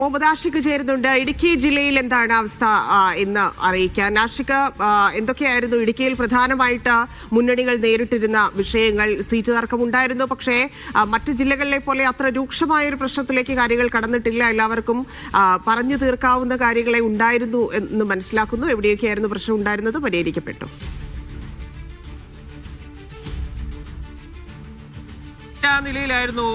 മുഹമ്മദ് ആഷിഖ് ചേരുന്നുണ്ട്. ഇടുക്കി ജില്ലയിൽ എന്താണ് അവസ്ഥ എന്ന് അറിയിക്കാൻ. ആഷിഖ്, എന്തൊക്കെയായിരുന്നു ഇടുക്കിയിൽ പ്രധാനമായിട്ട് മുന്നണികൾ നേരിട്ടിരുന്ന വിഷയങ്ങൾ? സീറ്റ് തർക്കമുണ്ടായിരുന്നു, പക്ഷേ മറ്റു ജില്ലകളിലെ പോലെ അത്ര രൂക്ഷമായ ഒരു പ്രശ്നത്തിലേക്ക് കാര്യങ്ങൾ കടന്നിട്ടില്ല. എല്ലാവർക്കും പറഞ്ഞു തീർക്കാവുന്ന കാര്യങ്ങളെ ഉണ്ടായിരുന്നു എന്ന് മനസ്സിലാക്കുന്നു. എവിടെയൊക്കെയായിരുന്നു പ്രശ്നം ഉണ്ടായിരുന്നത്? പരിഹരിക്കപ്പെട്ടു? നിലയിലായിരുന്നു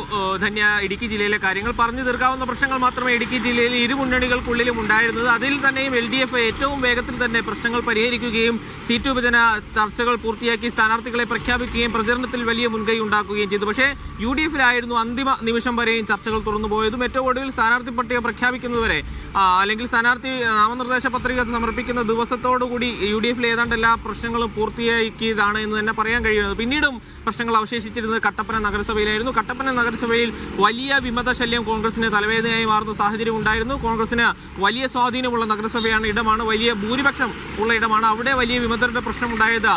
ധന്യ ഇടുക്കി ജില്ലയിലെ കാര്യങ്ങൾ. പറഞ്ഞു തീർക്കാവുന്ന പ്രശ്നങ്ങൾ മാത്രമേ ഇടുക്കി ജില്ലയിൽ ഇരു മുന്നണികൾക്കുള്ളിലും ഉണ്ടായിരുന്നത്. അതിൽ തന്നെയും LDF ഏറ്റവും വേഗത്തിൽ തന്നെ പ്രശ്നങ്ങൾ പരിഹരിക്കുകയും സീറ്റ് വിഭജന ചർച്ചകൾ പൂർത്തിയാക്കി സ്ഥാനാർത്ഥികളെ പ്രഖ്യാപിക്കുകയും പ്രചരണത്തിൽ വലിയ മുൻകൈ ഉണ്ടാക്കുകയും ചെയ്തു. പക്ഷേ UDF-ലായിരുന്നു അന്തിമ നിമിഷം വരെയും ചർച്ചകൾ തുറന്നുപോയതും. ഏറ്റവും ഒടുവിൽ സ്ഥാനാർത്ഥി പട്ടിക പ്രഖ്യാപിക്കുന്നതുവരെ അല്ലെങ്കിൽ സ്ഥാനാർത്ഥി നാമനിർദ്ദേശ പത്രിക സമർപ്പിക്കുന്ന ദിവസത്തോടുകൂടി UDF-ലെ ഏതാണ്ട് എല്ലാ പ്രശ്നങ്ങളും പൂർത്തിയാക്കിയതാണ് എന്ന് തന്നെ പറയാൻ കഴിയുന്നത്. പിന്നീടും പ്രശ്നങ്ങൾ അവശേഷിച്ചിരുന്നത് കട്ടപ്പന നഗരസഭയിലായിരുന്നു. കട്ടപ്പന നഗരസഭയിൽ വലിയ വിമത ശല്യം കോൺഗ്രസിന് തലവേദനയായി മാറുന്ന സാഹചര്യം ഉണ്ടായിരുന്നു. കോൺഗ്രസിന് വലിയ സ്വാധീനമുള്ള നഗരസഭയാണ്, ഇടമാണ്, വലിയ ഭൂരിപക്ഷം ഉള്ള ഇടമാണ്. അവിടെ വലിയ വിമതരുടെ പ്രശ്നമുണ്ടായത്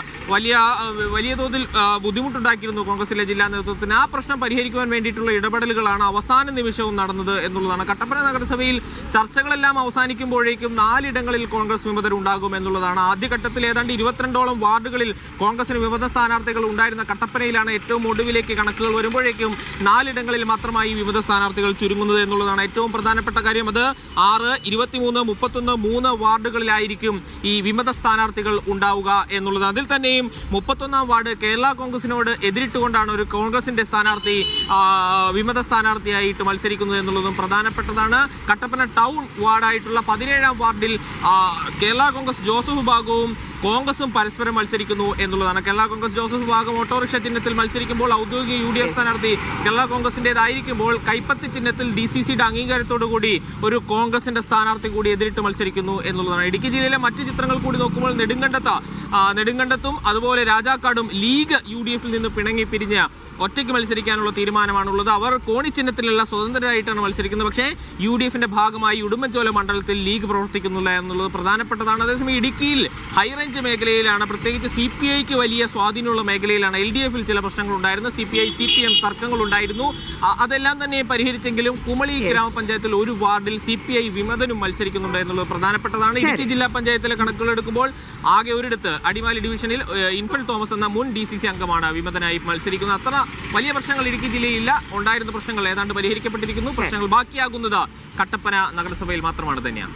വലിയ തോതിൽ ബുദ്ധിമുട്ടുണ്ടാക്കിയിരുന്നു കോൺഗ്രസിലെ ജില്ലാ നേതൃത്വത്തിന്. ആ പ്രശ്നം പരിഹരിക്കുവാൻ വേണ്ടിയിട്ടുള്ള ഇടപെടലുകളാണ് അവസാന നിമിഷവും നടന്നത് എന്നുള്ളതാണ്. കട്ടപ്പന നഗരസഭയിൽ ചർച്ചകളെല്ലാം അവസാനിക്കുമ്പോഴേക്കും 4 ഇടങ്ങളിൽ കോൺഗ്രസ് വിമതരുണ്ടാകും എന്നുള്ളതാണ്. ആദ്യഘട്ടത്തിൽ ഏതാണ്ട് 22ഓളം വാർഡുകളിൽ കോൺഗ്രസിന് വിമത സ്ഥാനാർത്ഥികൾ ഉണ്ടായിരുന്ന കട്ടപ്പനയിലാണ് ഏറ്റവും ഒടുവിലേക്ക് കണക്കുകൾ വരുമ്പോഴേക്കും 4 ഇടങ്ങളിൽ മാത്രമായി വിമത സ്ഥാനാർത്ഥികൾ ചുരുങ്ങുന്നത് എന്നുള്ളതാണ് ഏറ്റവും പ്രധാനപ്പെട്ട കാര്യം. അത് 6, 23, 31, 3 വാർഡുകളിലായിരിക്കും ഈ വിമത സ്ഥാനാർത്ഥികൾ ഉണ്ടാവുക എന്നുള്ളത്. അതിൽ തന്നെയും 31-ാം വാർഡ് കേരള കോൺഗ്രസിനോട് എതിരിട്ടുകൊണ്ടാണ് ഒരു കോൺഗ്രസിന്റെ സ്ഥാനാർത്ഥി വിമത സ്ഥാനാർത്ഥിയായിട്ട് മത്സരിക്കുന്നത് എന്നുള്ളതും പ്രധാനപ്പെട്ടതാണ്. കട്ടപ്പന ടൗൺ വാർഡായിട്ടുള്ള 17-ാം വാർഡിൽ കേരള കോൺഗ്രസ് ജോസഫ് ഭാഗവും കോൺഗ്രസും പരസ്പരം മത്സരിക്കുന്നു എന്നുള്ളതാണ്. കേരള കോൺഗ്രസ് ജോസഫ് ഭാഗം ഓട്ടോറിക്ഷ ചിഹ്നത്തിൽ മത്സരിക്കുമ്പോൾ ഔദ്യോഗിക UDF സ്ഥാനാർത്ഥി കേരള കോൺഗ്രസിന്റേതായിരിക്കുമ്പോൾ കൈപ്പത്തി ചിഹ്നത്തിൽ DCCയുടെ അംഗീകാരത്തോടുകൂടി ഒരു കോൺഗ്രസിന്റെ സ്ഥാനാർത്ഥി കൂടി എതിരിട്ട് മത്സരിക്കുന്നു എന്നുള്ളതാണ്. ഇടുക്കി ജില്ലയിലെ മറ്റു ചിത്രങ്ങൾ കൂടി നോക്കുമ്പോൾ നെടുങ്കണ്ടത്തും അതുപോലെ രാജാക്കാടും ലീഗ് UDF-ൽ നിന്ന് പിണങ്ങി പിരിഞ്ഞ് ഒറ്റയ്ക്ക് മത്സരിക്കാനുള്ള തീരുമാനമാണുള്ളത്. അവർ കോണി ചിഹ്നത്തിലുള്ള സ്വതന്ത്രരായിട്ടാണ് മത്സരിക്കുന്നത്. പക്ഷേ UDF-ന്റെ ഭാഗമായി ഉടുമ്പൻചോല മണ്ഡലത്തിൽ ലീഗ് പ്രവർത്തിക്കുന്നില്ല എന്നുള്ളത് പ്രധാനപ്പെട്ടതാണ്. അതേസമയം ഇടുക്കിയിൽ ഹൈറേഞ്ച് മേഖലയിലാണ്, പ്രത്യേകിച്ച് CPI-ക്ക് വലിയ സ്വാധീനമുള്ള മേഖലയിലാണ് LDF-ൽ ചില പ്രശ്നങ്ങളുണ്ടായിരുന്നു. CPI-CPM തർക്കങ്ങളുണ്ടായിരുന്നു. അതെല്ലാം തന്നെ പരിഹരിച്ചെങ്കിലും കുമളി ഗ്രാമപഞ്ചായത്തിൽ ഒരു വാർഡിൽ CPI വിമതനും മത്സരിക്കുന്നുണ്ട് എന്നുള്ളത് പ്രധാനപ്പെട്ടതാണ്. ഇടുക്കി ജില്ലാ പഞ്ചായത്തിലെ കണക്കുകൾ എടുക്കുമ്പോൾ ആകെ ഒരിടത്ത് അടിമാലി ഡിവിഷനിൽ ഇൻഫൽ തോമസ് എന്ന മുൻ DCC അംഗമാണ് വിമതനായി മത്സരിക്കുന്നത്. അത്ര വലിയ പ്രശ്നങ്ങൾ ഇടുക്കി ജില്ലയിലില്ല. ഉണ്ടായിരുന്ന പ്രശ്നങ്ങൾ ഏതാണ്ട് പരിഹരിക്കപ്പെട്ടിരിക്കുന്നു. പ്രശ്നങ്ങൾ ബാക്കിയാകുന്നത് കട്ടപ്പന നഗരസഭയിൽ മാത്രമാണ് തന്നെയാണ്.